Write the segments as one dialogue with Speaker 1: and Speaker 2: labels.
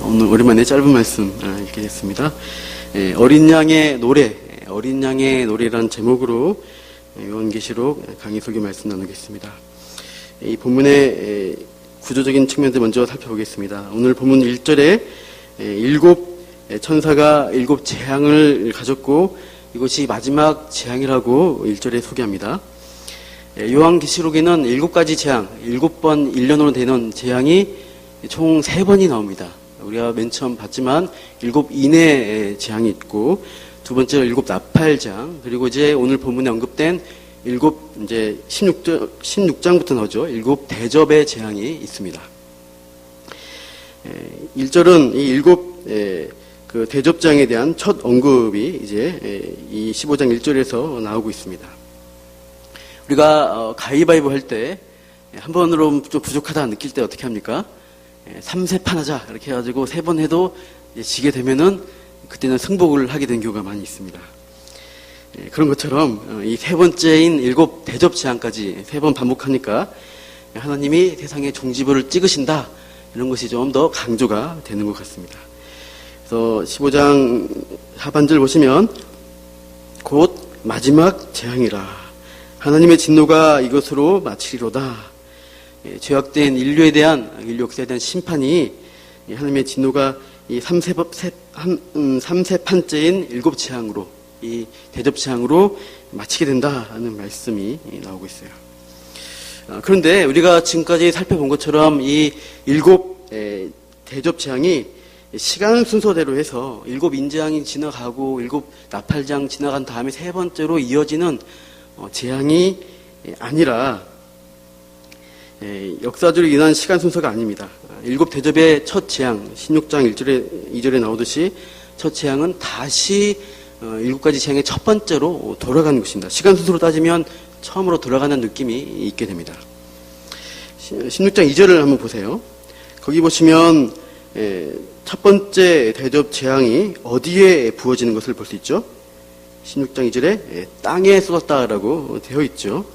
Speaker 1: 오늘 오랜만에 짧은 말씀 읽겠습니다. 어린 양의 노래, 어린 양의 노래라는 제목으로 요한계시록 강의 설교 말씀 나누겠습니다. 이 본문의 구조적인 측면들 먼저 살펴보겠습니다. 오늘 본문 1절에 일곱 천사가 일곱 재앙을 가졌고 이것이 마지막 재앙이라고 1절에 소개합니다. 요한계시록에는 7가지 재앙, 7번 1년으로 되는 재앙이 총 3번이 나옵니다. 우리가 맨 처음 봤지만 7 인의 재앙이 있고 두 번째로 7 나팔 재앙, 그리고 이제 오늘 본문에 언급된 16장부터 나오죠. 7 대접의 재앙이 있습니다. 1절은 이 7 그 대접장에 대한 첫 언급이 이제 이 15장 1절에서 나오고 있습니다. 우리가 가위바위보 할 때 한 번으로 좀 부족하다 느낄 때 어떻게 합니까? 3세판 하자 이렇게 해가지고 3번 해도 지게 되면은 그때는 승복을 하게 된 경우가 많이 있습니다. 그런 것처럼 이 3번째인 7 대접 재앙까지 3번 반복하니까 하나님이 세상에 종지부를 찍으신다 이런 것이 좀 더 강조가 되는 것 같습니다. 그래서 15장 하반절 보시면 곧 마지막 재앙이라 하나님의 진노가 이것으로 마치리로다. 죄악된 인류 역사에 대한 심판이 하나님의 진노가 이 3세판째인 7 재앙으로 이 대접 재앙으로 마치게 된다는 말씀이 나오고 있어요. 그런데 우리가 지금까지 살펴본 것처럼 이 7 대접 재앙이 시간 순서대로 해서 7 인재앙이 지나가고 7 나팔장 지나간 다음에 3번째로 이어지는 재앙이 아니라 역사적으로 인한 시간 순서가 아닙니다. 7 대접의 첫 재앙, 16장 1절에 2절에 나오듯이 첫 재앙은 다시 7가지 재앙의 첫 번째로 돌아가는 것입니다. 시간 순서로 따지면 처음으로 돌아가는 느낌이 있게 됩니다. 16장 2절을 한번 보세요. 거기 보시면 첫 번째 대접 재앙이 어디에 부어지는 것을 볼 수 있죠? 16장 2절에 땅에 쏟았다라고 되어 있죠.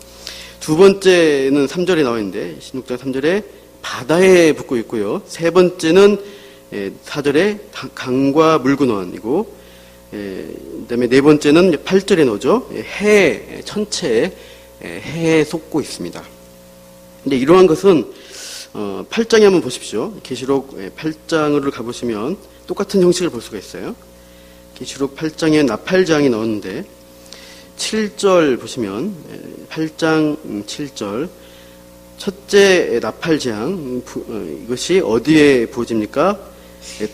Speaker 1: 두 번째는 3절에 나와 있는데 16장 3절에 바다에 붓고 있고요. 세 번째는 4절에 강과 물근원이고 그다음에 네 번째는 8절에 나오죠. 해 천체에 해에 쏟고 있습니다. 근데 이러한 것은 8장에 한번 보십시오. 계시록 8장으로 가보시면 똑같은 형식을 볼 수가 있어요. 계시록 8장에 나팔장이 나오는데 7절 보시면 8장 7절 첫째 나팔재앙 이것이 어디에 부어집니까?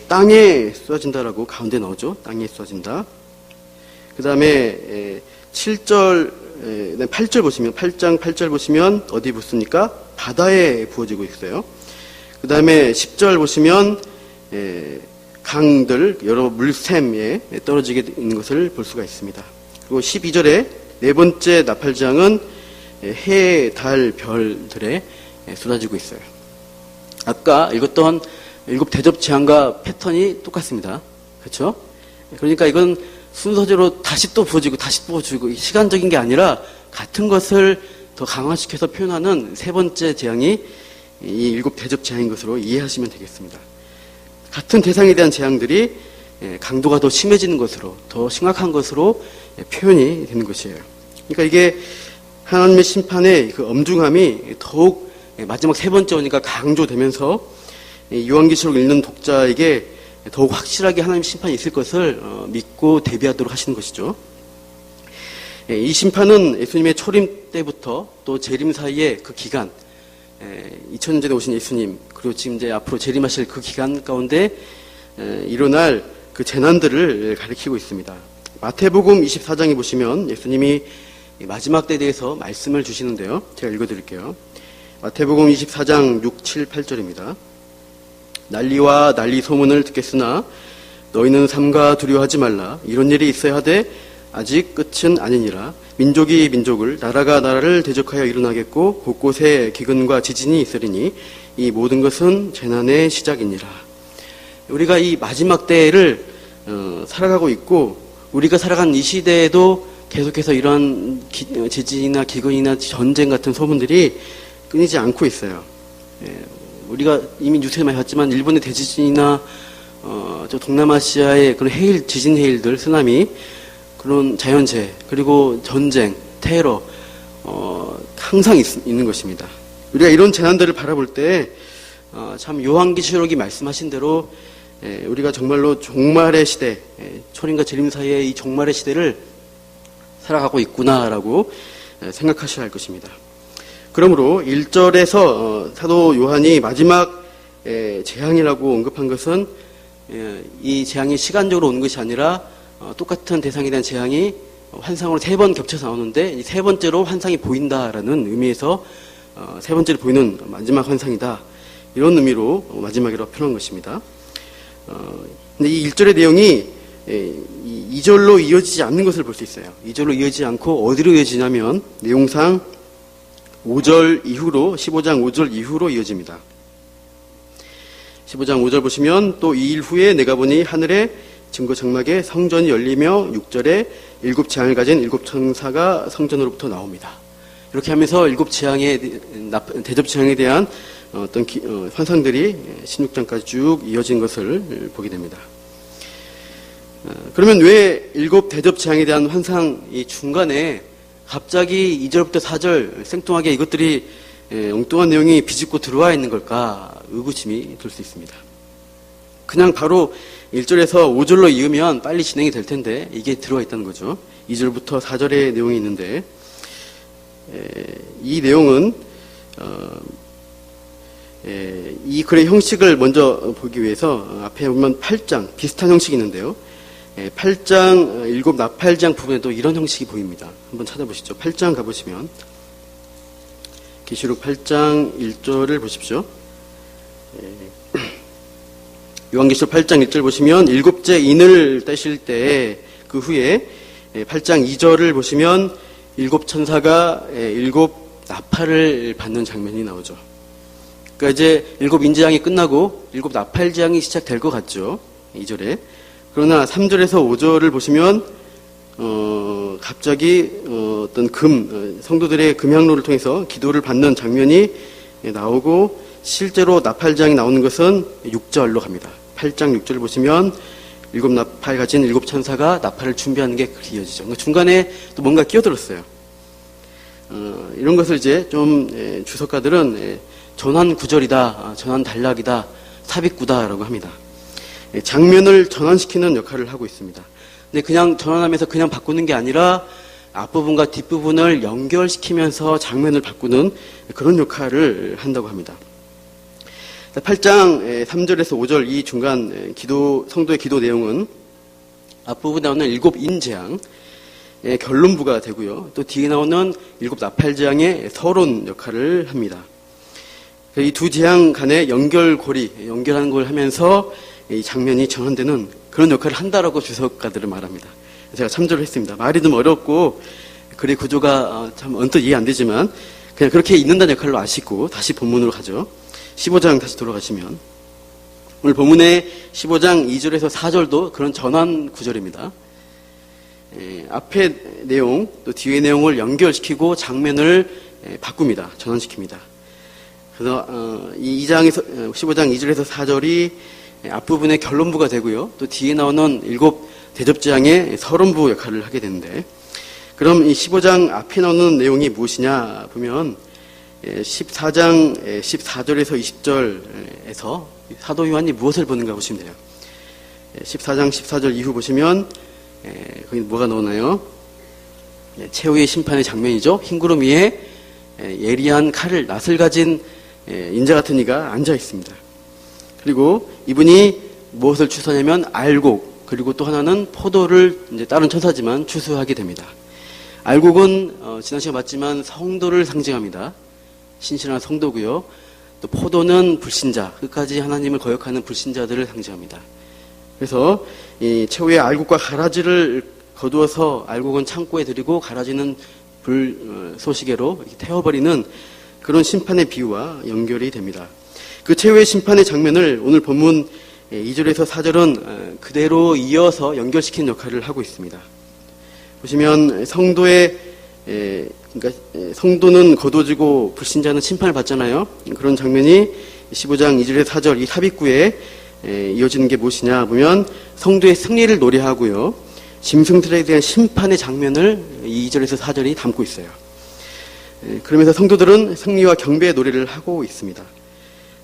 Speaker 1: 땅에 쏟아진다라고 가운데 나오죠. 땅에 쏟아진다. 그 다음에 7절 8절 보시면 8장 8절 보시면 어디 붙습니까? 바다에 부어지고 있어요. 그 다음에 10절 보시면 강들 여러 물샘에 떨어지게 있는 것을 볼 수가 있습니다. 그리고 12절에 네 번째 나팔장은 해, 달, 별들에 쏟아지고 있어요. 아까 읽었던 7 대접 재앙과 패턴이 똑같습니다. 그렇죠? 그러니까 이건 순서대로 다시 또 부어지고 다시 또 부어지고 시간적인 게 아니라 같은 것을 더 강화시켜서 표현하는 세 번째 재앙이 이 7 대접 재앙인 것으로 이해하시면 되겠습니다. 같은 대상에 대한 재앙들이 강도가 더 심해지는 것으로 더 심각한 것으로 표현이 되는 것이에요. 그러니까 이게 하나님의 심판의 그 엄중함이 더욱 마지막 세 번째 오니까 강조되면서 요한계시록 읽는 독자에게 더욱 확실하게 하나님의 심판이 있을 것을 믿고 대비하도록 하시는 것이죠. 이 심판은 예수님의 초림 때부터 또 재림 사이의 그 기간 2000년 전에 오신 예수님 그리고 지금 이제 앞으로 재림하실 그 기간 가운데 일어날 그 재난들을 가리키고 있습니다. 마태복음 24장에 보시면 예수님이 마지막 때에 대해서 말씀을 주시는데요. 제가 읽어드릴게요. 마태복음 24장 6, 7, 8절입니다. 난리와 난리 소문을 듣겠으나 너희는 삼가 두려워하지 말라. 이런 일이 있어야 하되 아직 끝은 아니니라. 민족이 민족을 나라가 나라를 대적하여 일어나겠고 곳곳에 기근과 지진이 있으리니 이 모든 것은 재난의 시작이니라. 우리가 이 마지막 때를 살아가고 있고 우리가 살아간 이 시대에도 계속해서 이런 지진이나 기근이나 전쟁 같은 소문들이 끊이지 않고 있어요. 우리가 이미 뉴스에 많이 봤지만 일본의 대지진이나 저 동남아시아의 그런 해일, 지진 해일들, 쓰나미, 그런 자연재해, 그리고 전쟁, 테러, 항상 있는 것입니다. 우리가 이런 재난들을 바라볼 때, 참 요한계시록이 말씀하신 대로, 우리가 정말로 종말의 시대, 초림과 재림 사이의 이 종말의 시대를 살아가고 있구나라고 생각하셔야 할 것입니다. 그러므로 1절에서 사도 요한이 마지막 재앙이라고 언급한 것은 이 재앙이 시간적으로 오는 것이 아니라 똑같은 대상에 대한 재앙이 환상으로 3번 겹쳐서 나오는데 이 3번째로 환상이 보인다라는 의미에서 3번째로 보이는 마지막 환상이다. 이런 의미로 마지막이라고 표현한 것입니다. 근데 이 1절의 내용이 2절로 이어지지 않는 것을 볼 수 있어요. 2절로 이어지지 않고 어디로 이어지냐면 내용상 5절 이후로 15장 5절 이후로 이어집니다. 15장 5절 보시면 또 2일 후에 내가 보니 하늘의 증거 장막에 성전이 열리며 6절에 7 재앙을 가진 7 천사가 성전으로부터 나옵니다. 이렇게 하면서 7 재앙의 대접 재앙에 대한 어떤 환상들이 16장까지 쭉 이어진 것을 보게 됩니다. 그러면 왜 7 대접 재앙에 대한 환상이 중간에 갑자기 2절부터 4절 생뚱하게 이것들이 엉뚱한 내용이 비집고 들어와 있는 걸까 의구심이 들 수 있습니다. 그냥 바로 1절에서 5절로 이으면 빨리 진행이 될 텐데 이게 들어와 있다는 거죠. 2절부터 4절의 내용이 있는데 이 내용은 이 글의 형식을 먼저 보기 위해서 앞에 보면 8장 비슷한 형식이 있는데요. 8장 7 나팔장 부분에도 이런 형식이 보입니다. 한번 찾아보시죠. 8장 가보시면 계시록 8장 1절을 보십시오. 요한계시록 8장 1절 보시면 7째 인을 떼실 때 그 후에 8장 2절을 보시면 7 천사가 7 나팔을 받는 장면이 나오죠. 그러니까 이제 7 인재앙이 끝나고 7 나팔장이 시작될 것 같죠. 2절에. 그러나 3절에서 5절을 보시면 갑자기 어떤 성도들의 금향로를 통해서 기도를 받는 장면이 나오고 실제로 나팔장이 나오는 것은 6절로 갑니다. 8장 6절을 보시면 7 나팔 가진 7 천사가 나팔을 준비하는 게 그렇게 이어지죠. 그러니까 중간에 또 뭔가 끼어들었어요. 이런 것을 이제 좀 주석가들은 전환 구절이다, 전환 단락이다, 삽입구다라고 합니다. 장면을 전환시키는 역할을 하고 있습니다. 근데 그냥 전환하면서 그냥 바꾸는 게 아니라 앞부분과 뒷부분을 연결시키면서 장면을 바꾸는 그런 역할을 한다고 합니다. 8장 3절에서 5절 이 중간 성도의 기도 내용은 앞부분에 나오는 7 인재앙의 결론부가 되고요. 또 뒤에 나오는 7 나팔재앙의 서론 역할을 합니다. 이 두 재앙 간의 연결하는 걸 하면서 이 장면이 전환되는 그런 역할을 한다라고 주석가들은 말합니다. 제가 참조를 했습니다. 말이 좀 어렵고 글의 구조가 참 언뜻 이해 안 되지만 그냥 그렇게 있는다는 역할로 아시고 다시 본문으로 가죠. 15장 다시 돌아가시면 오늘 본문의 15장 2절에서 4절도 그런 전환 구절입니다. 앞의 내용 또 뒤의 내용을 연결시키고 장면을 바꿉니다. 전환시킵니다. 그래서 이 2장에서 15장 2절에서 4절이 앞부분의 결론부가 되고요. 또 뒤에 나오는 7 대접재앙의 서론부 역할을 하게 되는데 그럼 이 15장 앞에 나오는 내용이 무엇이냐 보면 14장 14절에서 20절에서 사도 요한이 무엇을 보는가 보시면 돼요. 14장 14절 이후 보시면 거기 뭐가 나오나요? 최후의 심판의 장면이죠. 흰구름 위에 예리한 낫을 가진 인자 같은 이가 앉아 있습니다. 그리고 이분이 무엇을 추수하냐면 알곡, 그리고 또 하나는 포도를 이제 다른 천사지만 추수하게 됩니다. 알곡은 지난 시간 봤지만 성도를 상징합니다. 신실한 성도고요. 또 포도는 불신자, 끝까지 하나님을 거역하는 불신자들을 상징합니다. 그래서 이 최후의 알곡과 가라지를 거두어서 알곡은 창고에 들이고 가라지는 불쏘시개로 태워버리는 그런 심판의 비유와 연결이 됩니다. 그 최후의 심판의 장면을 오늘 본문 2절에서 4절은 그대로 이어서 연결시키는 역할을 하고 있습니다. 보시면 그러니까 성도는 거둬지고 불신자는 심판을 받잖아요. 그런 장면이 15장 2절에서 4절 이 삽입구에 이어지는 게 무엇이냐 보면 성도의 승리를 노래하고요. 짐승들에 대한 심판의 장면을 2절에서 4절이 담고 있어요. 그러면서 성도들은 승리와 경배의 노래를 하고 있습니다.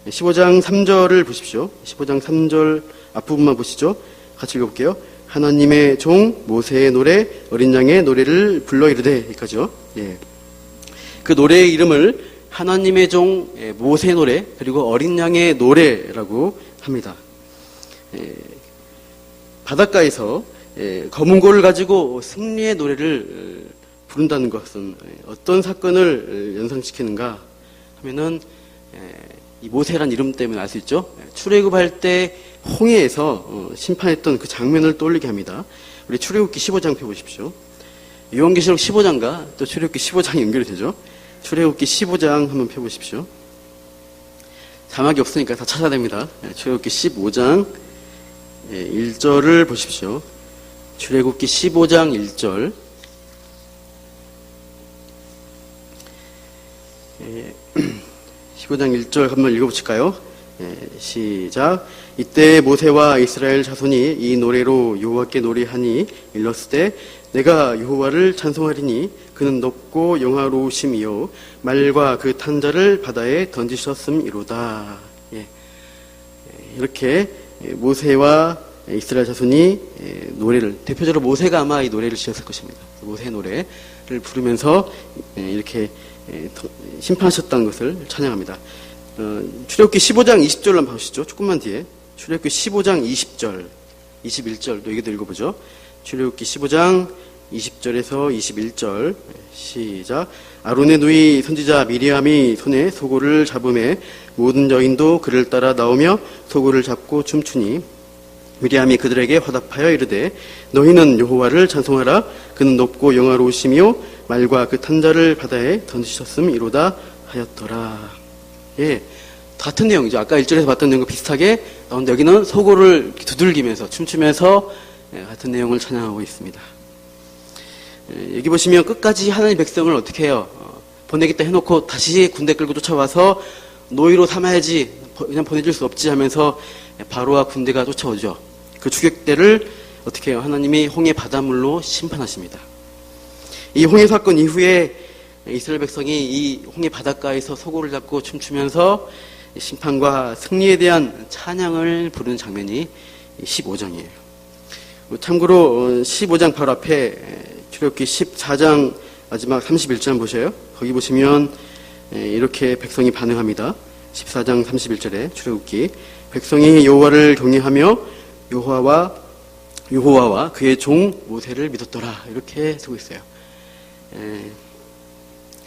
Speaker 1: 15장 3절을 보십시오. 15장 3절 앞부분만 보시죠. 같이 읽어볼게요. 하나님의 종 모세의 노래 어린 양의 노래를 불러 이르되 여기까지요. 예. 그 노래의 이름을 하나님의 종 모세의 노래 그리고 어린 양의 노래라고 합니다. 바닷가에서 검은고를 가지고 승리의 노래를 부른다는 것은 어떤 사건을 연상시키는가 하면은 이 모세란 이름 때문에 알 수 있죠. 출애굽할 때 홍해에서 심판했던 그 장면을 떠올리게 합니다. 우리 출애굽기 15장 펴보십시오. 요한계시록 15장과 또 출애굽기 15장이 연결이 되죠. 출애굽기 15장 한번 펴보십시오. 자막이 없으니까 다 찾아야 됩니다. 출애굽기 15장 1절을 보십시오. 출애굽기 15장 1절. 15장 1절 한번 읽어보실까요? 시작. 이때 모세와 이스라엘 자손이 이 노래로 여호와께 노래하니 일렀으되 내가 여호와를 찬송하리니 그는 높고 영화로우심이요 말과 그 탄자를 바다에 던지셨음이로다. 이렇게 모세와 이스라엘 자손이 노래를, 대표적으로 모세가 아마 이 노래를 지었을 것입니다. 모세의 노래를 부르면서 이렇게 심판하셨다는 것을 찬양합니다. 출애굽기 15장 20절로 한번 보시죠. 조금만 뒤에 출애굽기 15장 20절 21절도 여기도 읽어보죠. 출애굽기 15장 20절에서 21절 시작. 아론의 누이 선지자 미리암이 손에 소고를 잡음에 모든 여인도 그를 따라 나오며 소고를 잡고 춤추니 미리암이 그들에게 화답하여 이르되 너희는 여호와를 찬송하라. 그는 높고 영화로우시며 말과 그 탄자를 바다에 던지셨음이로다 하였더라. 예, 같은 내용이죠. 아까 1절에서 봤던 내용과 비슷하게 나오는데 여기는 소고를 두들기면서 춤추면서 같은 내용을 찬양하고 있습니다. 여기 보시면 끝까지 하나님 백성을 어떻게 해요? 보내겠다 해놓고 다시 군대 끌고 쫓아와서 노예로 삼아야지 그냥 보내줄 수 없지 하면서 바로와 군대가 쫓아오죠. 그 추격대를 어떻게 해요? 하나님이 홍해 바닷물로 심판하십니다. 이 홍해 사건 이후에 이스라엘 백성이 이 홍해 바닷가에서 소고를 잡고 춤추면서 심판과 승리에 대한 찬양을 부르는 장면이 15장이에요. 참고로 15장 바로 앞에 출애굽기 14장 마지막 31절 보셔요. 거기 보시면 이렇게 백성이 반응합니다. 14장 31절에 출애굽기 백성이 여호와를 경외하며 여호와와 그의 종 모세를 믿었더라. 이렇게 쓰고 있어요.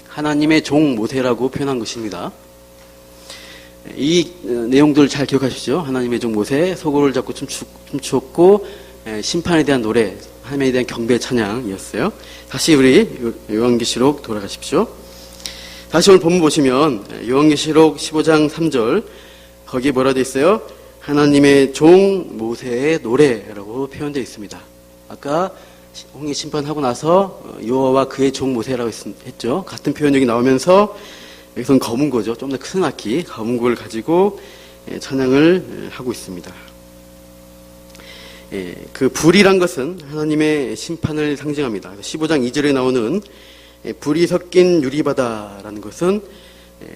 Speaker 1: 하나님의 종 모세라고 표현한 것입니다. 이 내용들 잘 기억하시죠? 하나님의 종 모세, 소고를 잡고 춤추었고 심판에 대한 노래, 하나님에 대한 경배 찬양이었어요. 다시 우리 요한계시록 돌아가십시오. 다시 오늘 본문 보시면 요한계시록 15장 3절 거기에 뭐라 되어 있어요? 하나님의 종 모세의 노래라고 표현되어 있습니다. 아까 홍해 심판하고 나서 여호와와 그의 종 모세라고 했죠. 같은 표현 여기 나오면서 여기서는 검은 거죠. 좀 더 큰 악기, 검은 고를 가지고 찬양을 하고 있습니다. 그 불이란 것은 하나님의 심판을 상징합니다. 15장 2절에 나오는 불이 섞인 유리바다라는 것은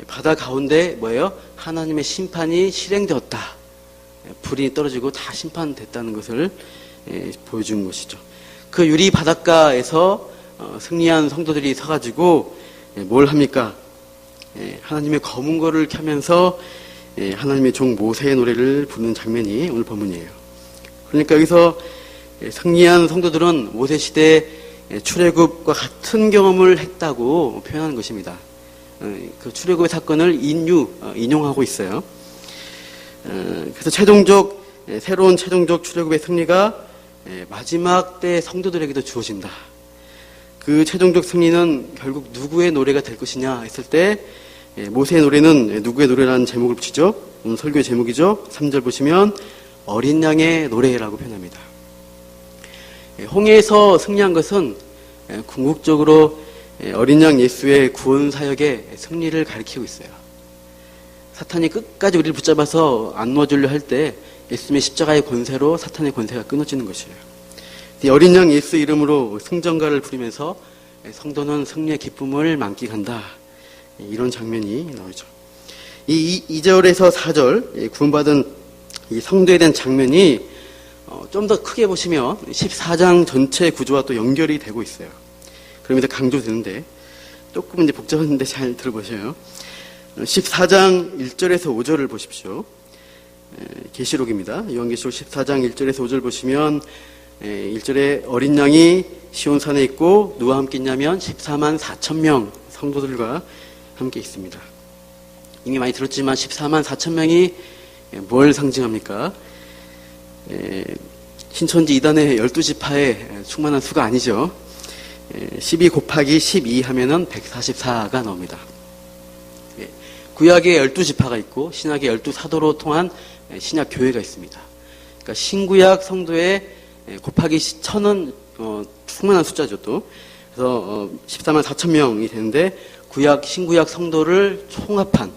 Speaker 1: 바다 가운데 뭐예요? 하나님의 심판이 실행되었다. 불이 떨어지고 다 심판됐다는 것을 보여준 것이죠. 그 유리 바닷가에서 승리한 성도들이 서가지고 뭘 합니까? 하나님의 검은 거를 켜면서 하나님의 종 모세의 노래를 부르는 장면이 오늘 본문이에요. 그러니까 여기서 승리한 성도들은 모세 시대 출애굽과 같은 경험을 했다고 표현하는 것입니다. 그 출애굽의 사건을 인용하고 있어요. 그래서 새로운 최종적 출애굽의 승리가 마지막 때 성도들에게도 주어진다. 그 최종적 승리는 결국 누구의 노래가 될 것이냐 했을 때 모세의 노래는 누구의 노래라는 제목을 붙이죠. 오늘 설교의 제목이죠. 3절 보시면 어린 양의 노래라고 표현합니다. 홍해에서 승리한 것은 궁극적으로 어린 양 예수의 구원 사역의 승리를 가리키고 있어요. 사탄이 끝까지 우리를 붙잡아서 안 놓아주려 할 때 예수님의 십자가의 권세로 사탄의 권세가 끊어지는 것이에요. 이 어린 양 예수 이름으로 승전가를 부리면서 성도는 승리의 기쁨을 만끽한다. 이런 장면이 나오죠. 이 2절에서 4절 구원받은 이 성도에 대한 장면이 좀 더 크게 보시면 14장 전체 구조와 또 연결이 되고 있어요. 그러면서 강조되는데 조금 이제 복잡한데 잘 들어보셔요. 14장 1절에서 5절을 보십시오. 계시록입니다. 요한계시록 14장 1절에서 5절 보시면 1절에 어린 양이 시온산에 있고 누가 함께 있냐면 14만 4천 명 성도들과 함께 있습니다. 이미 많이 들었지만 14만 4천 명이 뭘 상징합니까? 신천지 이단의 12지파에 충만한 수가 아니죠. 12 곱하기 12 하면은 144가 나옵니다. 구약에 12지파가 있고 신약에 12사도로 통한 신약 교회가 있습니다. 그러니까 신구약 성도의 곱하기 1000은 충만한 숫자죠 또. 그래서 14만 4천 명이 되는데 구약, 신구약 성도를 총합한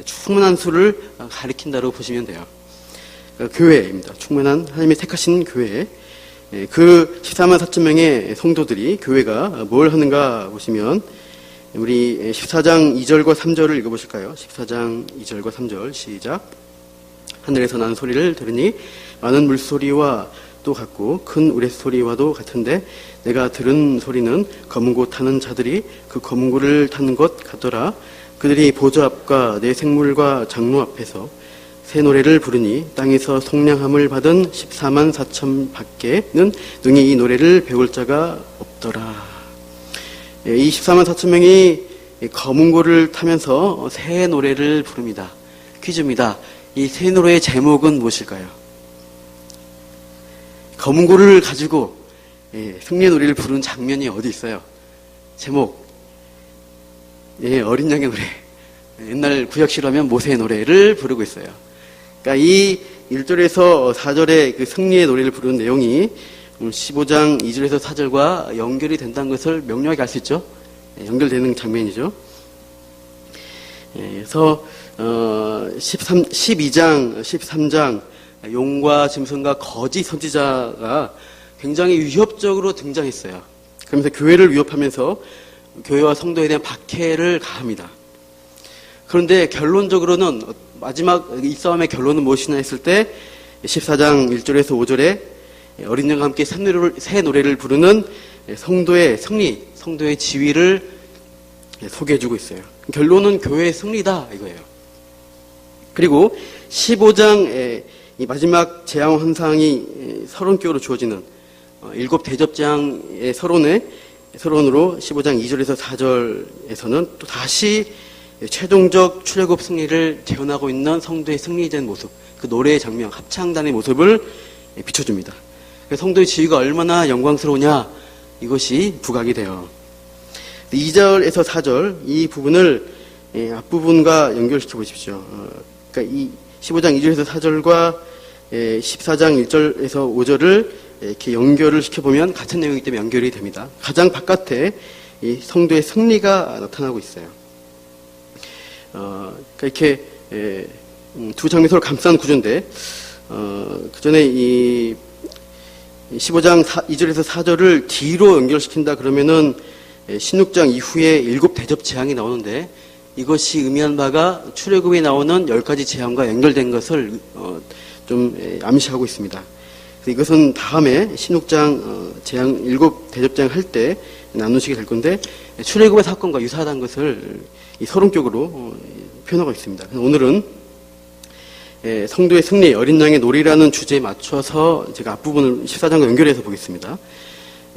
Speaker 1: 충만한 수를 가리킨다고 보시면 돼요. 그러니까 교회입니다. 충만한 하나님이 택하신 교회. 그 14만 4천 명의 성도들이 교회가 뭘 하는가 보시면 우리 14장 2절과 3절을 읽어보실까요? 14장 2절과 3절 시작. 하늘에서 나는 소리를 들으니 많은 물소리와 또 같고 큰 우레소리와도 같은데 내가 들은 소리는 검은 고 타는 자들이 그 검은 고를 타는 것 같더라. 그들이 보좌 앞과 내 생물과 장로 앞에서 새 노래를 부르니 땅에서 속량함을 받은 14만 4천 밖에는 능히 이 노래를 배울 자가 없더라. 이 14만 4천 명이 검은 고를 타면서 새 노래를 부릅니다. 퀴즈입니다. 이 새 노래의 제목은 무엇일까요? 검은 고를 가지고 승리의 노래를 부르는 장면이 어디 있어요? 제목. 어린 양의 노래. 옛날 구약시로 하면 모세의 노래를 부르고 있어요. 그러니까 이 1절에서 4절의 그 승리의 노래를 부르는 내용이 15장 2절에서 4절과 연결이 된다는 것을 명료하게 알 수 있죠. 연결되는 장면이죠. 그래서 12장, 13장 용과 짐승과 거짓 선지자가 굉장히 위협적으로 등장했어요. 그러면서 교회를 위협하면서 교회와 성도에 대한 박해를 가합니다. 그런데 결론적으로는 마지막 이 싸움의 결론은 무엇이냐 했을 때 14장 1절에서 5절에 어린 양과 함께 새 노래를 부르는 성도의 승리, 성도의 지위를 소개해주고 있어요. 결론은 교회의 승리다 이거예요. 그리고 15장 이 마지막 재앙 환상이 서론격으로 주어지는 7 대접장의 서론으로 15장 2절에서 4절에서는 또 다시 최종적 출애굽 승리를 재현하고 있는 성도의 승리된 모습, 그 노래의 장면, 합창단의 모습을 비춰줍니다. 성도의 지위가 얼마나 영광스러우냐 이것이 부각이 돼요. 2절에서 4절 이 부분을 앞부분과 연결시켜 보십시오. 그러니까 이 15장 2절에서 4절과 14장 1절에서 5절을 이렇게 연결을 시켜보면 같은 내용이기 때문에 연결이 됩니다. 가장 바깥에 이 성도의 승리가 나타나고 있어요. 그러니까 이렇게 두 장면이 서로 감싼 구조인데 그 전에 이 15장 2절에서 4절을 뒤로 연결시킨다 그러면은 16장 이후에 7 대접 재앙이 나오는데 이것이 의미한 바가 출애굽에 나오는 10가지 재앙과 연결된 것을 좀 암시하고 있습니다. 그래서 이것은 다음에 16장 재앙 7 대접 재앙 할 때 나누시게 될 건데 출애굽의 사건과 유사하다는 것을 이 서론격으로 표현하고 있습니다. 오늘은 성도의 승리, 어린 양의 놀이라는 주제에 맞춰서 제가 앞부분을 14장과 연결해서 보겠습니다.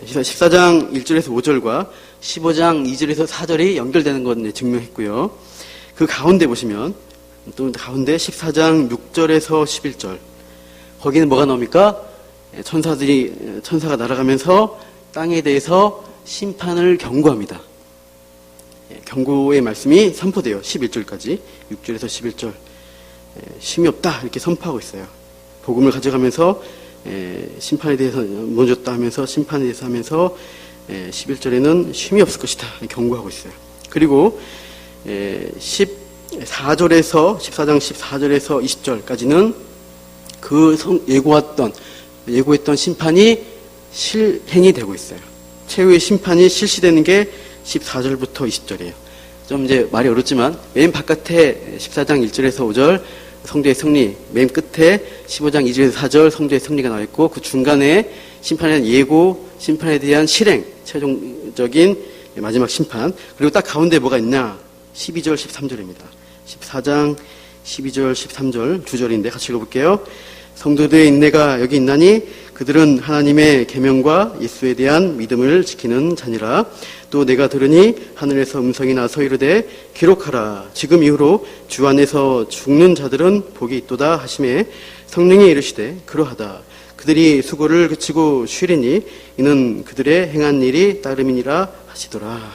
Speaker 1: 14장 1절에서 5절과 15장 2절에서 4절이 연결되는 건 증명했고요. 그 가운데 보시면 또 가운데 14장 6절에서 11절 거기는 뭐가 나옵니까? 천사가 날아가면서 땅에 대해서 심판을 경고합니다. 경고의 말씀이 선포돼요. 11절까지 6절에서 11절 쉼이 없다 이렇게 선포하고 있어요. 복음을 가져가면서 심판에 대해서 먼저다 하면서 심판에 대해서 하면서 11절에는 쉼이 없을 것이다 경고하고 있어요. 그리고 14절에서 14장 14절에서 20절까지는 그 예고했던 심판이 실행이 되고 있어요. 최후의 심판이 실시되는 게 14절부터 20절이에요. 좀 이제 말이 어렵지만 맨 바깥에 14장 1절에서 5절 성도의 승리, 맨 끝에 15장 2절에서 4절 성도의 승리가 나와 있고, 그 중간에 심판에 대한 예고, 심판에 대한 실행, 최종적인 마지막 심판, 그리고 딱 가운데 뭐가 있냐? 12절, 13절입니다. 14장 12절, 13절 두 절인데 같이 읽어볼게요. 성도들의 인내가 여기 있나니 그들은 하나님의 계명과 예수에 대한 믿음을 지키는 자니라. 또 내가 들으니 하늘에서 음성이 나서 이르되 기록하라. 지금 이후로 주 안에서 죽는 자들은 복이 있도다 하시매 성령이 이르시되 그러하다. 그들이 수고를 그치고 쉬리니 이는 그들의 행한 일이 따름이니라 하시더라.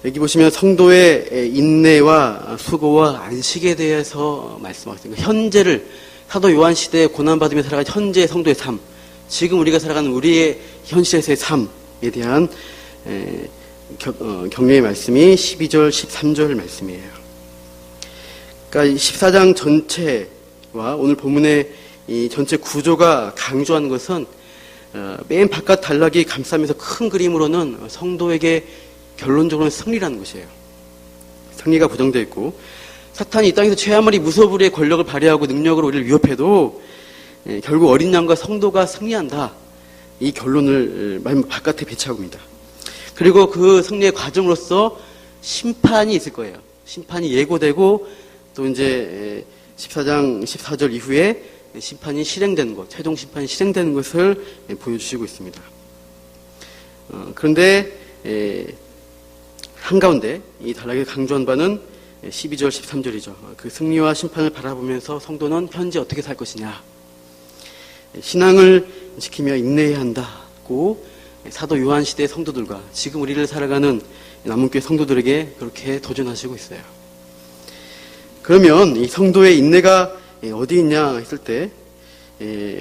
Speaker 1: 여기 보시면 성도의 인내와 수고와 안식에 대해서 말씀하셨습니다. 현재를, 사도 요한 시대에 고난받으며 살아간 현재의 성도의 삶, 지금 우리가 살아가는 우리의 현실에서의 삶에 대한 격려의 말씀이 12절, 13절 말씀이에요. 그러니까 14장 전체와 오늘 본문의 이 전체 구조가 강조하는 것은 맨 바깥 단락이 감싸면서 큰 그림으로는 성도에게 결론적으로는 승리라는 것이에요. 승리가 보장되어 있고, 사탄이 이 땅에서 최아무리 무소불위의 권력을 발휘하고 능력으로 우리를 위협해도 결국 어린 양과 성도가 승리한다. 이 결론을 바깥에 배치하고 있습니다. 그리고 그 승리의 과정으로서 심판이 있을 거예요. 심판이 예고되고 또 이제 14장 14절 이후에 심판이 실행되는 것, 최종 심판이 실행되는 것을 보여주시고 있습니다. 그런데 한가운데 이 단락에 강조한 바는 12절, 13절이죠. 그 승리와 심판을 바라보면서 성도는 현재 어떻게 살 것이냐. 신앙을 지키며 인내해야 한다고 사도 요한 시대의 성도들과 지금 우리를 살아가는 남은교회 성도들에게 그렇게 도전하시고 있어요. 그러면 이 성도의 인내가 어디 있냐 했을 때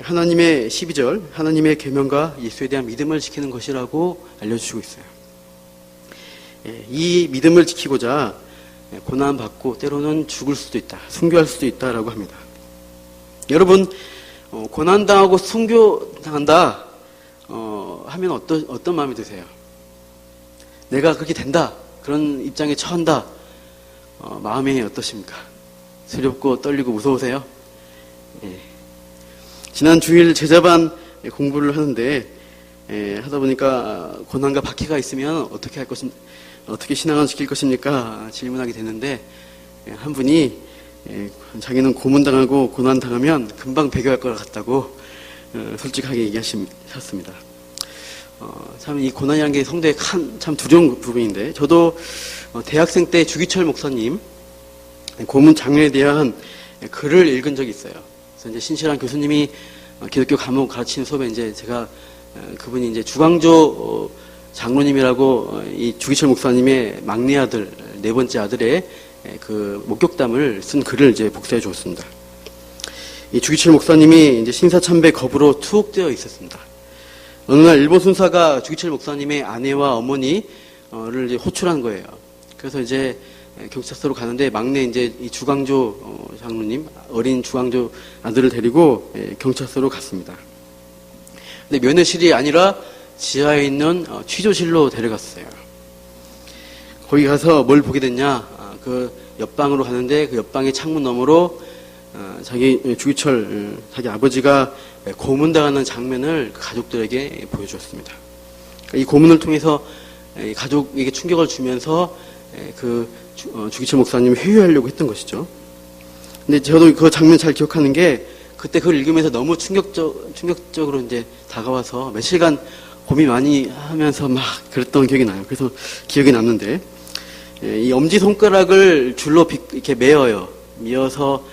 Speaker 1: 하나님의 12절, 하나님의 계명과 예수에 대한 믿음을 지키는 것이라고 알려주시고 있어요. 이 믿음을 지키고자 고난받고 때로는 죽을 수도 있다, 순교할 수도 있다라고 합니다. 여러분, 고난당하고 순교당한다 하면 어떤 마음이 드세요? 내가 그렇게 된다, 그런 입장에 처한다, 마음이 어떠십니까? 두렵고 떨리고 무서우세요? 지난 주일 제자반 공부를 하는데 하다 보니까 고난과 박해가 있으면 어떻게 할 것인가, 어떻게 신앙을 지킬 것입니까? 질문하게 됐는데 한 분이 자기는 고문당하고 고난당하면 금방 배교할 것 같다고 솔직하게 얘기하셨습니다. 참 이 고난이라는 게 성도의 참 두려운 부분인데, 저도 대학생 때 주기철 목사님 고문 장면에 대한 글을 읽은 적이 있어요. 그래서 이제 신실한 교수님이 기독교 과목 가르치는 수업에 이제 제가 그분이 이제 주광조 장로님이라고 이 주기철 목사님의 막내 아들, 네 번째 아들의 그 목격담을 쓴 글을 이제 복사해 주었습니다. 이 주기철 목사님이 이제 신사참배 거부로 투옥되어 있었습니다. 어느 날 일본 순사가 주기철 목사님의 아내와 어머니를 이제 호출한 거예요. 그래서 이제 경찰서로 가는데 막내 이제 이 주광조 장로님, 어린 주광조 아들을 데리고 경찰서로 갔습니다. 근데 면회실이 아니라 지하에 있는 취조실로 데려갔어요. 거기 가서 뭘 보게 됐냐? 그 옆방으로 가는데 그 옆방의 창문 너머로 자기 주기철 자기 아버지가 고문당하는 장면을 가족들에게 보여주었습니다. 이 고문을 통해서 가족에게 충격을 주면서 그 주기철 목사님이 회유하려고 했던 것이죠. 근데 저도 그 장면 잘 기억하는 게, 그때 그걸 읽으면서 너무 충격적으로 이제 다가와서 며칠간 고민 많이 하면서 막 그랬던 기억이 나요. 그래서 기억이 남는데, 이 엄지손가락을 줄로 이렇게 메어요. 미어서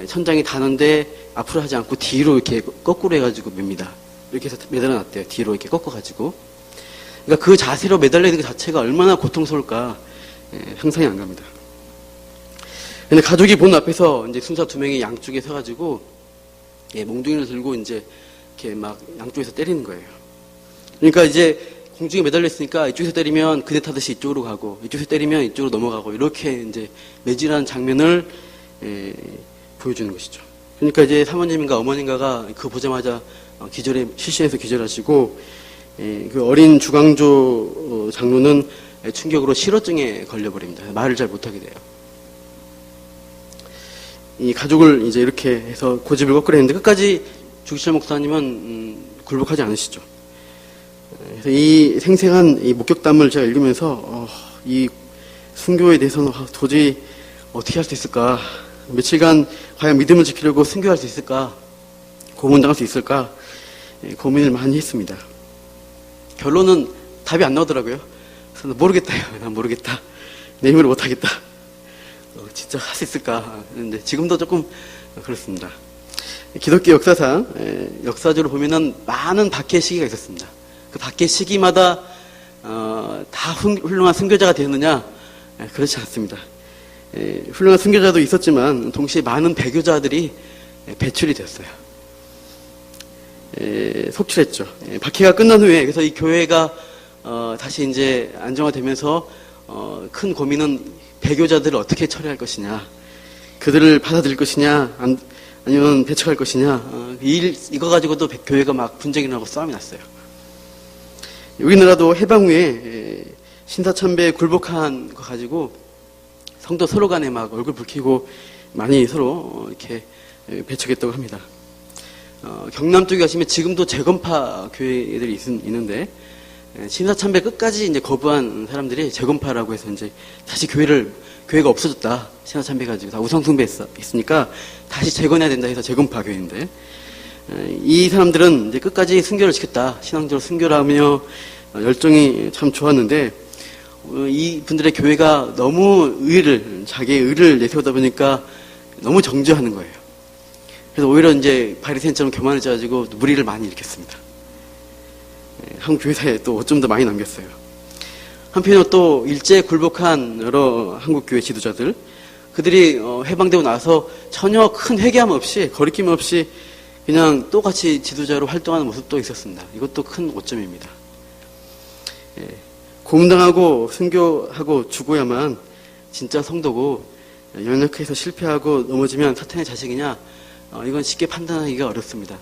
Speaker 1: 천장에 닿는데 앞으로 하지 않고 뒤로 이렇게 거꾸로 해가지고 맵니다. 이렇게 해서 매달아놨대요. 뒤로 이렇게 꺾어가지고. 그러니까 그 자세로 매달려 있는 것 자체가 얼마나 고통스러울까 상상이 안 갑니다. 근데 가족이 보는 앞에서 이제 순사 두 명이 양쪽에 서가지고 몽둥이를 들고 이제 이렇게 막 양쪽에서 때리는 거예요. 그러니까 이제 공중에 매달려 있으니까 이쪽에서 때리면 그네 타듯이 이쪽으로 가고, 이쪽에서 때리면 이쪽으로 넘어가고, 이렇게 이제 매질하는 장면을 보여주는 것이죠. 그러니까 이제 사모님인가 어머님가가 그거 보자마자 실신해서 기절하시고, 그 어린 주광조 장로는 충격으로 실어증에 걸려버립니다. 말을 잘 못하게 돼요. 이 가족을 이제 이렇게 해서 고집을 꺾으려 했는데 끝까지 주기철 목사님은 굴복하지 않으시죠. 그래서 이 생생한 이 목격담을 제가 읽으면서 이 순교에 대해서는 도저히 어떻게 할 수 있을까, 며칠간 과연 믿음을 지키려고 순교할 수 있을까, 고문당할 수 있을까 고민을 많이 했습니다. 결론은 답이 안 나오더라고요. 그래서 모르겠다요. 난 모르겠다. 내 힘으로 못하겠다. 진짜 할 수 있을까 했는데 지금도 조금 그렇습니다. 기독교 역사상 역사적으로 보면은 많은 박해 시기가 있었습니다. 그 박해 시기마다 다 훌륭한 순교자가 되었느냐? 그렇지 않습니다. 훌륭한 순교자도 있었지만 동시에 많은 배교자들이 배출이 됐어요. 속출했죠. 박해가 끝난 후에 그래서 이 교회가 다시 이제 안정화되면서 큰 고민은 배교자들을 어떻게 처리할 것이냐, 그들을 받아들일 것이냐, 아니면 배척할 것이냐, 이거 가지고도 교회가 막 분쟁이 나고 싸움이 났어요. 우리나라도 해방 후에 신사참배에 굴복한 거 가지고 성도 서로 간에 막 얼굴 붉히고 많이 서로 이렇게 배척했다고 합니다. 경남 쪽에 가시면 지금도 재건파 교회들이 있는데, 신사참배 끝까지 이제 거부한 사람들이 재건파라고 해서 이제 다시 교회가 없어졌다. 신사참배 가지고 다 우상숭배했으니까 다시 재건해야 된다 해서 재건파 교회인데, 이 사람들은 이제 끝까지 순교를 지켰다. 신앙적으로 순교를 하며 열정이 참 좋았는데, 이 분들의 교회가 너무 자기의 의를 내세우다 보니까 너무 정죄하는 거예요. 그래서 오히려 이제 바리새인처럼 교만을 짜가지고 무리를 많이 일으켰습니다. 한국 교회사에 또 좀 더 많이 남겼어요. 한편으로 또 일제에 굴복한 여러 한국 교회 지도자들, 그들이 해방되고 나서 전혀 큰 회개함 없이, 거리낌 없이 그냥 똑같이 지도자로 활동하는 모습도 있었습니다. 이것도 큰 오점입니다. 고문당하고 순교하고 죽어야만 진짜 성도고, 연약해서 실패하고 넘어지면 사탄의 자식이냐, 이건 쉽게 판단하기가 어렵습니다.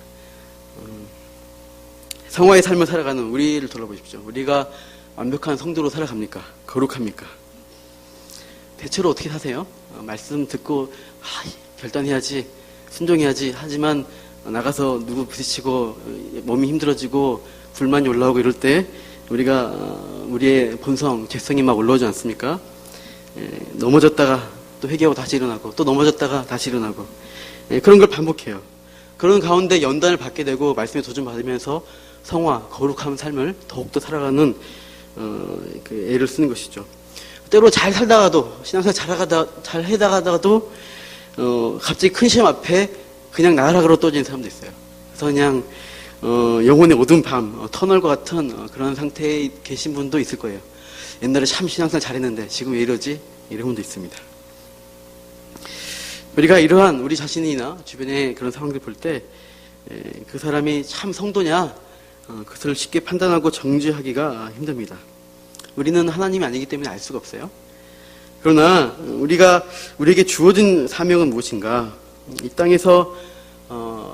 Speaker 1: 성화의 삶을 살아가는 우리를 돌아보십시오. 우리가 완벽한 성도로 살아갑니까? 거룩합니까? 대체로 어떻게 사세요? 말씀 듣고 결단해야지, 순종해야지 하지만 나가서 누구 부딪히고 몸이 힘들어지고 불만이 올라오고 이럴 때 우리의 본성, 죄성이 막 올라오지 않습니까? 넘어졌다가 또 회개하고 다시 일어나고, 또 넘어졌다가 다시 일어나고, 그런 걸 반복해요. 그런 가운데 연단을 받게 되고 말씀에 도전받으면서 성화, 거룩한 삶을 더욱더 살아가는 그 애를 쓰는 것이죠. 때로 잘 살다가도, 신앙생활 잘 해다가도 갑자기 큰 시험 앞에 그냥 나락으로 떨어지는 사람도 있어요. 그래서 그냥 영혼의 어두운 밤, 터널과 같은 그런 상태에 계신 분도 있을 거예요. 옛날에 참 신앙생활 잘했는데 지금 왜 이러지? 이런 분도 있습니다. 우리가 이러한 우리 자신이나 주변의 그런 상황들 볼 때 그 사람이 참 성도냐, 그것을 쉽게 판단하고 정죄하기가 힘듭니다. 우리는 하나님이 아니기 때문에 알 수가 없어요. 그러나 우리에게 주어진 사명은 무엇인가? 이 땅에서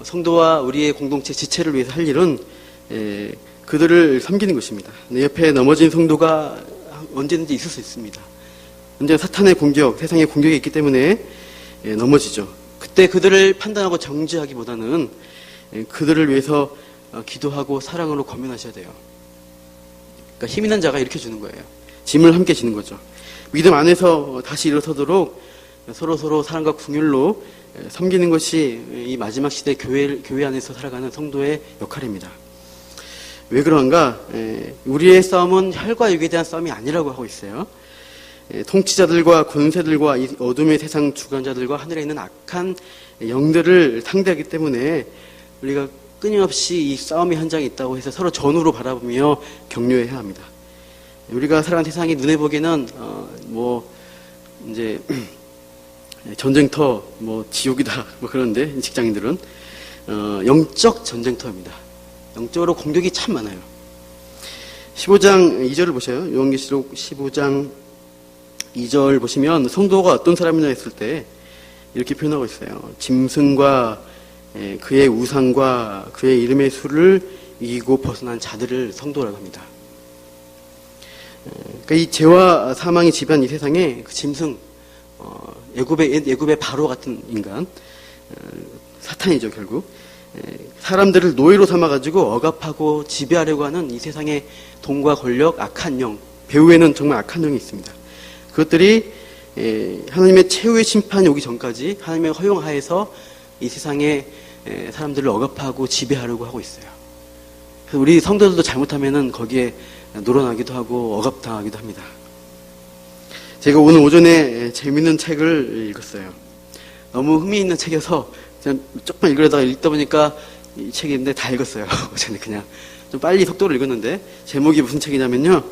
Speaker 1: 성도와 우리의 공동체 지체를 위해서 할 일은 그들을 섬기는 것입니다. 내 옆에 넘어진 성도가 언제든지 있을 수 있습니다. 언제나 사탄의 공격, 세상의 공격이 있기 때문에 넘어지죠. 그때 그들을 판단하고 정죄하기보다는 그들을 위해서 기도하고 사랑으로 권면하셔야 돼요. 그러니까 힘 있는 자가 일으켜주는 거예요. 짐을 함께 지는 거죠. 믿음 안에서 다시 일어서도록 서로 사랑과 긍휼로 섬기는 것이 이 마지막 시대 교회 안에서 살아가는 성도의 역할입니다. 왜 그런가? 우리의 싸움은 혈과 육에 대한 싸움이 아니라고 하고 있어요. 통치자들과 권세들과 이 어둠의 세상 주관자들과 하늘에 있는 악한 영들을 상대하기 때문에 우리가 끊임없이 이 싸움의 현장에 있다고 해서 서로 전후로 바라보며 격려해야 합니다. 우리가 살아가는 세상이 눈에 보기에는 이제 전쟁터, 지옥이다, 그런데 직장인들은 영적 전쟁터입니다. 영적으로 공격이 참 많아요. 15장 2절을 보세요. 요한계시록 15장 2절 보시면 성도가 어떤 사람이냐 했을 때 이렇게 표현하고 있어요. 짐승과 그의 우상과 그의 이름의 수를 이기고 벗어난 자들을 성도라고 합니다. 그러니까 이 죄와 사망이 지배한 이 세상에 그 짐승, 애굽의 바로 같은 인간, 사탄이죠 결국. 사람들을 노예로 삼아가지고 억압하고 지배하려고 하는 이 세상의 돈과 권력, 악한 영, 배후에는 정말 악한 영이 있습니다. 그것들이 하나님의 최후의 심판이 오기 전까지 하나님의 허용하에서 이 세상에 사람들을 억압하고 지배하려고 하고 있어요. 그래서 우리 성도들도 잘못하면은 거기에 놀아나기도 하고 억압당하기도 합니다. 제가 오늘 오전에 재밌는 책을 읽었어요. 너무 흥미있는 책이어서 그냥 조금만 읽으려다가 읽다 보니까 이 책인데 다 읽었어요. 어제는 그냥 좀 빨리 속도로 읽었는데 제목이 무슨 책이냐면요.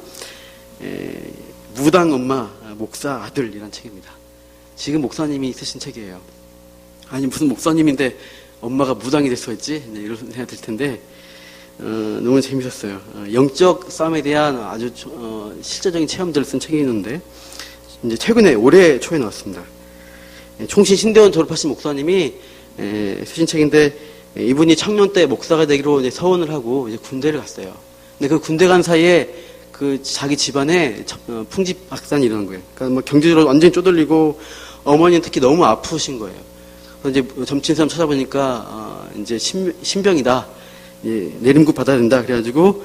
Speaker 1: 무당 엄마 목사 아들이란 책입니다. 지금 목사님이 쓰신 책이에요. 아니 무슨 목사님인데 엄마가 무당이 될 수가 있지? 이런 생각이 들 텐데 너무 재밌었어요. 영적 싸움에 대한 아주 실제적인 체험들을 쓴 책이 있는데 이제 최근에 올해 초에 나왔습니다. 총신 신대원 졸업하신 목사님이 쓰신 책인데 이분이 청년 때 목사가 되기로 이제 서원을 하고 이제 군대를 갔어요. 근데 그 군대 간 사이에 그 자기 집안에 풍집박산이 일어난 거예요. 그러니까 뭐 경제적으로 완전히 쪼들리고 어머니는 특히 너무 아프신 거예요. 그래서 이제 점친 사람 찾아보니까 이제 신병이다. 내림굿 받아야 된다. 그래가지고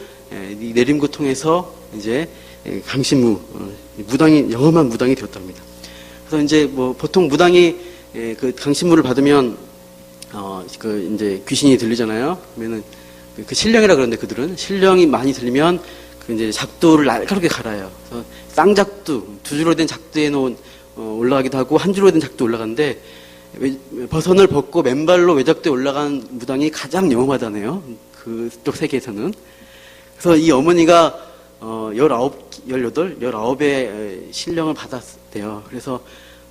Speaker 1: 이 내림굿 통해서 이제 강신무 무당이 영험한 무당이 되었답니다. 그래서 이제 뭐 보통 무당이 그 강신무를 받으면 그 이제 귀신이 들리잖아요. 그러면은 그 신령이라 그러는데 그들은 신령이 많이 들리면 그 이제 작두를 날카롭게 갈아요. 그래서 쌍작두 두 줄로 된 작두에 놓은 올라가기도 하고 한 줄로 된 작두 올라가는데 버선을 벗고 맨발로 외작대에 올라간 무당이 가장 영험하다네요. 그쪽 세계에서는. 그래서 이 어머니가 19의 신령을 받았대요. 그래서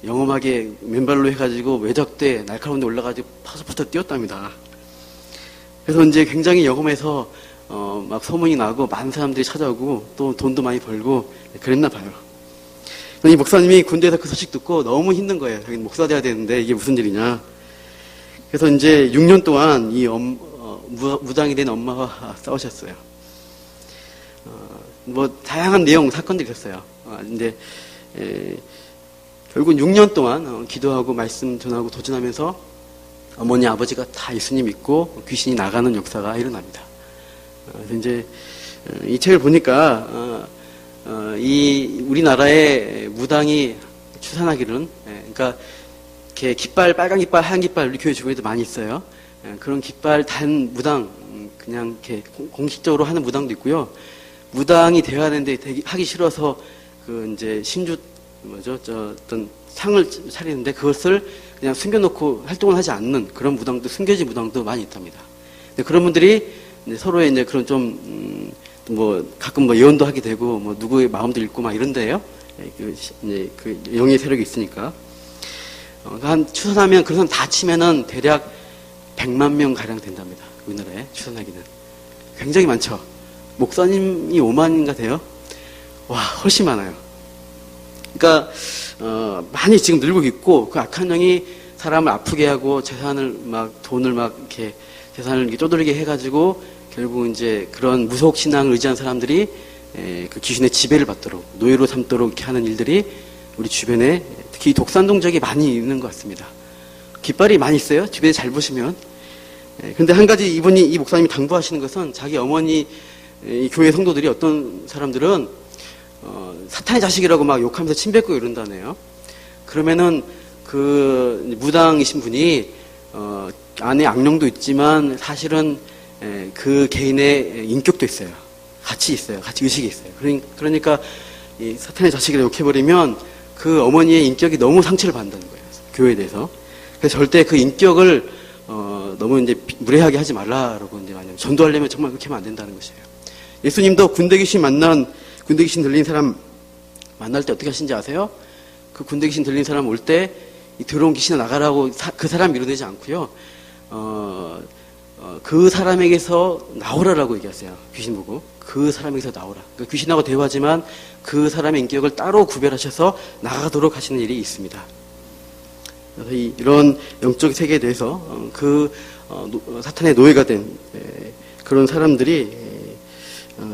Speaker 1: 영험하게 맨발로 해가지고 외작대에 날카로운 데 올라가지고 파서부터 뛰었답니다. 그래서 이제 굉장히 영험해서 막 소문이 나고 많은 사람들이 찾아오고 또 돈도 많이 벌고 그랬나 봐요. 이 목사님이 군대에서 그 소식 듣고 너무 힘든 거예요. 자기는 목사 돼야 되는데 이게 무슨 일이냐. 그래서 이제 6년 동안 이 무당이 된 엄마와 싸우셨어요. 뭐 다양한 내용 사건들이 있었어요. 근데 결국 6년 동안 기도하고 말씀 전하고 도전하면서 어머니 아버지가 다 예수님 믿고 귀신이 나가는 역사가 일어납니다. 그래서 이제 이 책을 보니까 이 우리나라의 무당이 추산하기는 그러니까 이렇게 깃발 빨간 깃발 하얀 깃발 우리 교회 주변에도 많이 있어요. 그런 깃발 단 무당 그냥 이렇게 공식적으로 하는 무당도 있고요. 무당이 되어야 하는데 하기 싫어서 그 이제 신주 어떤 상을 차리는데 그것을 그냥 숨겨놓고 활동을 하지 않는 그런 무당도 숨겨진 무당도 많이 있답니다. 근데 그런 분들이 이제 서로의 이제 그런 좀 뭐 가끔 뭐 예언도 하게 되고 뭐 누구의 마음도 읽고 막 이런데요. 이제 그 영의 세력이 있으니까 한 추산하면 그런 다 치면은 대략 100만 명 가량 된답니다. 우리나라에 추산하기는 굉장히 많죠. 목사님이 5만인가 돼요. 와 훨씬 많아요. 그러니까 많이 지금 늘고 있고 그 악한 영이 사람을 아프게 하고 재산을 막 돈을 막 이렇게 재산을 이렇게 쪼들리게 해가지고 결국 이제 그런 무속 신앙을 의지한 사람들이 그 귀신의 지배를 받도록 노예로 삼도록 이렇게 하는 일들이 우리 주변에 특히 독산동 지역에 많이 있는 것 같습니다. 깃발이 많이 있어요. 주변에 잘 보시면. 근데 한 가지 이 목사님이 당부하시는 것은 자기 어머니 이 교회 성도들이 어떤 사람들은 사탄의 자식이라고 막 욕하면서 침뱉고 이런다네요. 그러면은 그 무당이신 분이 안에 악령도 있지만 사실은 그 개인의 인격도 있어요. 같이 있어요. 같이 의식이 있어요. 그러니까 이 사탄의 자식이라고 욕해버리면 그 어머니의 인격이 너무 상처를 받는다는 거예요. 교회에 대해서. 그래서 절대 그 인격을 너무 이제 무례하게 하지 말라라고 이제 많이 전도하려면 정말 그렇게 하면 안 된다는 것이에요. 예수님도 군대 귀신 들린 사람 만날 때 어떻게 하신지 아세요? 그 군대 귀신 들린 사람 올 때 들어온 귀신을 나가라고 그 사람 밀어내지 않고요. 그 사람에게서 나오라라고 얘기하세요. 귀신 보고 그 사람에게서 나오라. 그러니까 귀신하고 대화하지만 그 사람의 인격을 따로 구별하셔서 나가도록 하시는 일이 있습니다. 그래서 이런 영적 세계에 대해서 사탄의 노예가 된 그런 사람들이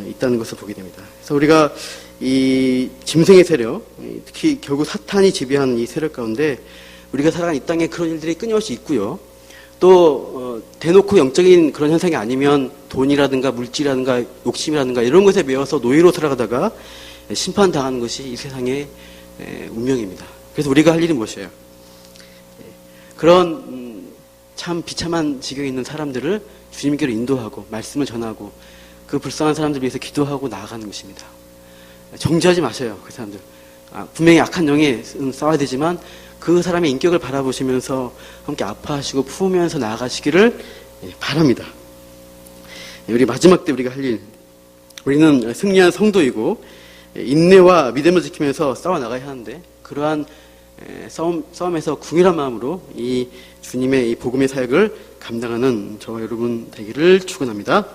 Speaker 1: 있다는 것을 보게 됩니다. 그래서 우리가 이 짐승의 세력, 특히 결국 사탄이 지배하는 이 세력 가운데 우리가 살아가는 이 땅에 그런 일들이 끊임없이 있고요. 또 대놓고 영적인 그런 현상이 아니면 돈이라든가 물질이라든가 욕심이라든가 이런 것에 매여서 노예로 살아가다가 심판당하는 것이 이 세상의 운명입니다. 그래서 우리가 할 일이 무엇이에요? 그런 참 비참한 지경에 있는 사람들을 주님께로 인도하고 말씀을 전하고 그 불쌍한 사람들 위해서 기도하고 나아가는 것입니다. 정죄하지 마세요. 그 사람들. 분명히 악한 영에 싸워야 되지만 그 사람의 인격을 바라보시면서 함께 아파하시고 품으면서 나아가시기를 바랍니다. 우리 마지막 때 우리가 할 일, 우리는 승리한 성도이고 인내와 믿음을 지키면서 싸워 나가야 하는데 그러한 싸움에서 궁일한 마음으로 이 주님의 이 복음의 사역을 감당하는 저와 여러분 되기를 축원합니다.